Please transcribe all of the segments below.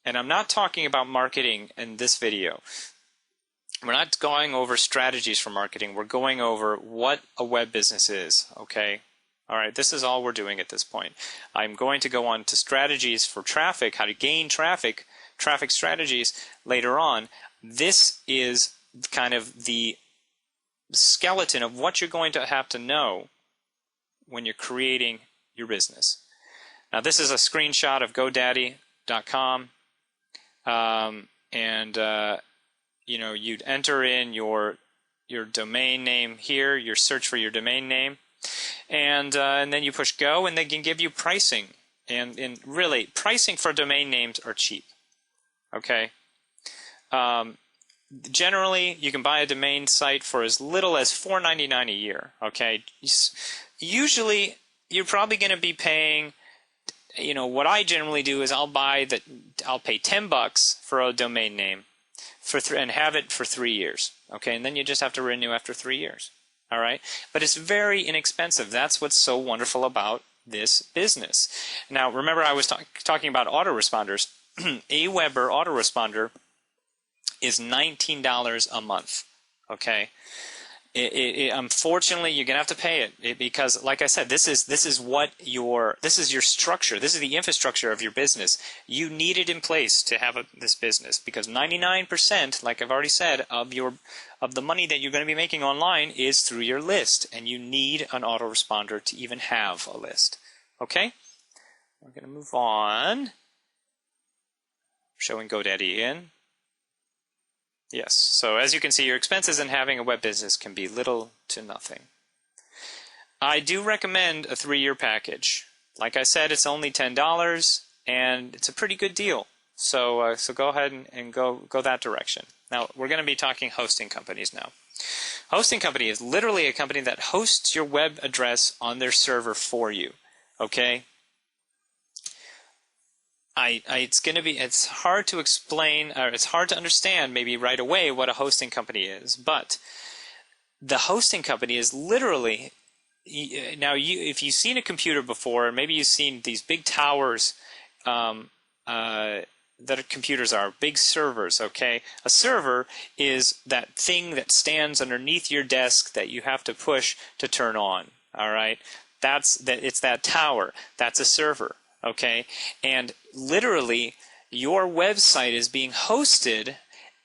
And I'm not talking about marketing in this video. We're not going over strategies for marketing. We're going over what a web business is, okay? All right, this is all we're doing at this point. I'm going to go on to strategies for traffic, how to gain traffic strategies later on. This is kind of the skeleton of what you're going to have to know when you're creating your business. Now, this is a screenshot of Godaddy.com, you know, you'd enter in your domain name here, your search for your domain name, and then you push go, and they can give you pricing. And really, pricing for domain names are cheap. Okay. Generally, you can buy a domain site for as little as $4.99 a year. Okay. Usually, you're probably going to be paying. You know, what I generally do is I'll pay $10 for a domain name and have it for 3 years. Okay, and then you just have to renew after 3 years. All right, but it's very inexpensive. That's what's so wonderful about this business. Now, remember I was talking about autoresponders. Aweber autoresponder is $19 a month. Okay. Unfortunately, you're gonna have to pay it because, like I said, this is your structure. This is the infrastructure of your business. You need it in place to have this business because 99%, like I've already said, of the money that you're going to be making online is through your list, and you need an autoresponder to even have a list. Okay, we're gonna move on. Showing GoDaddy in. Yes, so as you can see, your expenses in having a web business can be little to nothing. I do recommend a 3-year package. Like I said, it's only $10, and it's a pretty good deal. So go ahead and go that direction. Now, we're going to be talking hosting companies now. Hosting company is literally a company that hosts your web address on their server for you. Okay? It's hard to explain, or it's hard to understand maybe right away what a hosting company is, but the hosting company is literally, if you've seen a computer before, maybe you've seen these big towers that computers are, big servers, okay? A server is that thing that stands underneath your desk that you have to push to turn on, all right? It's that tower. That's a server. Okay, and literally your website is being hosted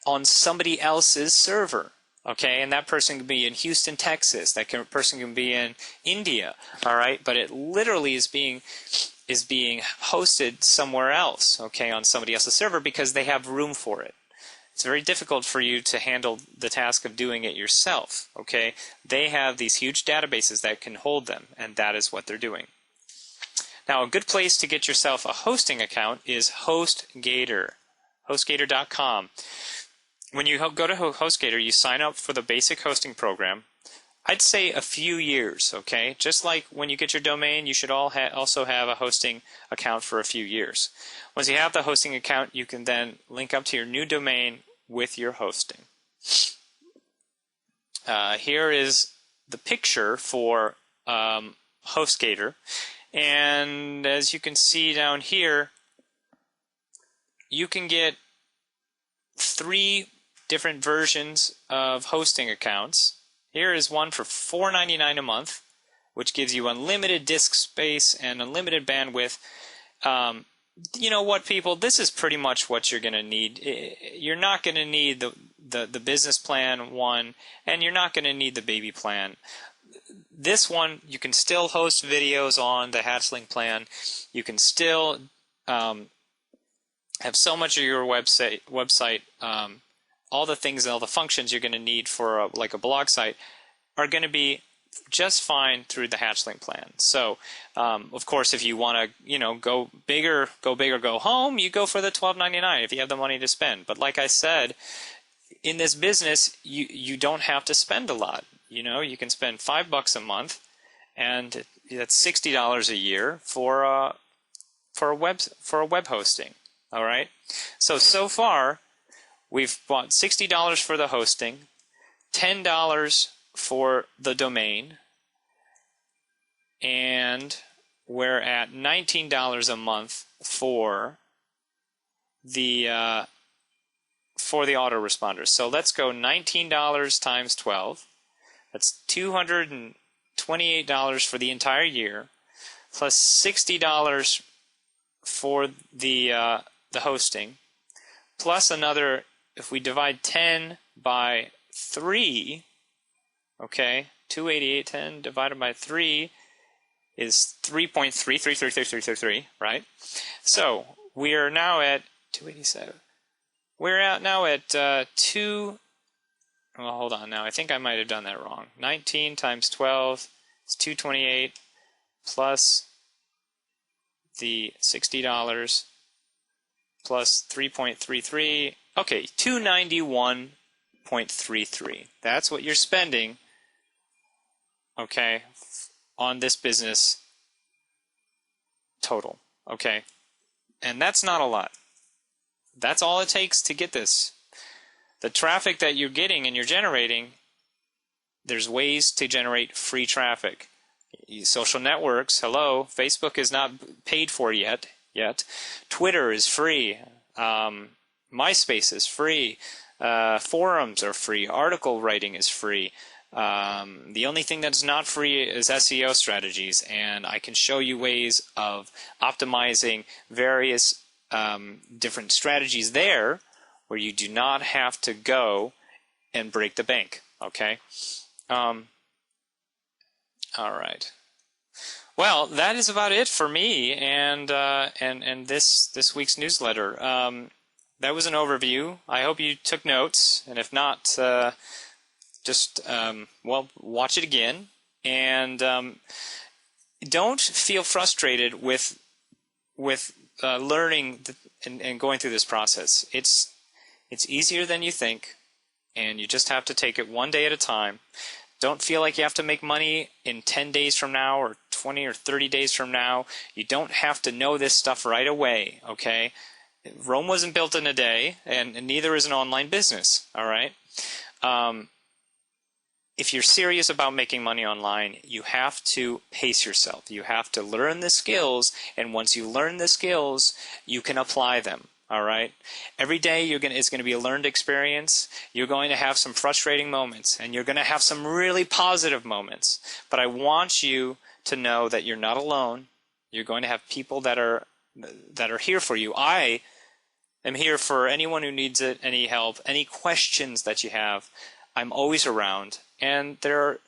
on somebody else's server. Okay, and that person can be in Houston, Texas. Person can be in India. All right, but it literally is being hosted somewhere else. Okay, on somebody else's server because they have room for it. It's very difficult for you to handle the task of doing it yourself. Okay, they have these huge databases that can hold them, and that is what they're doing. Now, a good place to get yourself a hosting account is HostGator, HostGator.com. When you go to HostGator, you sign up for the basic hosting program. I'd say a few years, okay? Just like when you get your domain, you should also have a hosting account for a few years. Once you have the hosting account, you can then link up to your new domain with your hosting. Here is the picture for HostGator. And as you can see down here, you can get 3 different versions of hosting accounts. Here is one for $4.99 a month, which gives you unlimited disk space and unlimited bandwidth. You know what, people? This is pretty much what you're going to need. You're not going to need the business plan one, and you're not going to need the baby plan. This one, you can still host videos on the Hatchling plan. You can still have so much of your website all the things, all the functions you're going to need for like a blog site are going to be just fine through the Hatchling plan. So, of course, if you want to, go bigger, go home, you go for the $12.99 if you have the money to spend. But like I said, in this business, you don't have to spend a lot. You can spend $5 a month, and that's $60 a year for a web hosting. All right. So far, we've bought $60 for the hosting, $10 for the domain, and we're at $19 a month for the for the autoresponders. So let's go $19 times 12. That's $228 for the entire year, plus $60 for the hosting, plus another. If we divide 10 by 3, okay, 288.10 divided by 3 is 3.3333333, right? So we are now at 287. We're now at 2. Well, hold on now. I think I might have done that wrong. 19 times 12 is 228 plus the $60 plus 3.33. Okay, 291.33. That's what you're spending, okay, on this business total, okay? And that's not a lot. That's all it takes to get this. The traffic that you're getting and you're generating, there's ways to generate free traffic. Social networks, hello, Facebook is not paid for yet. Twitter is free. MySpace is free. Forums are free. Article writing is free. The only thing that's not free is SEO strategies, and I can show you ways of optimizing various different strategies there where you do not have to go and break the bank. Okay. All right. Well, that is about it for me and this week's newsletter. That was an overview. I hope you took notes, and if not, just watch it again. And don't feel frustrated with learning and going through this process. It's easier than you think, and you just have to take it one day at a time. Don't feel like you have to make money in 10 days from now or 20 or 30 days from now. You don't have to know this stuff right away, okay? Rome wasn't built in a day, and neither is an online business, all right? If you're serious about making money online, you have to pace yourself. You have to learn the skills, and once you learn the skills, you can apply them, all right? Every day it's going to be a learned experience. You're going to have some frustrating moments, and you're going to have some really positive moments. But I want you to know that you're not alone. You're going to have people that are here for you. I am here for anyone who needs it, any help, any questions that you have. I'm always around. And the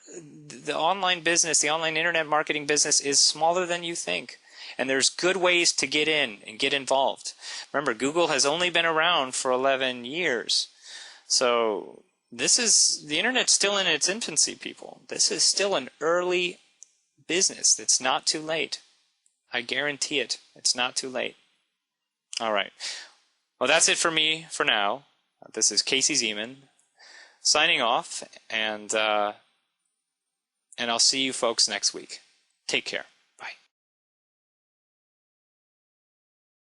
online business, the online internet marketing business is smaller than you think. And there's good ways to get in and get involved. Remember, Google has only been around for 11 years. So the internet's still in its infancy, people. This is still an early business. It's not too late. I guarantee it. It's not too late. All right. Well, that's it for me for now. This is Casey Zeman signing off, and I'll see you folks next week. Take care.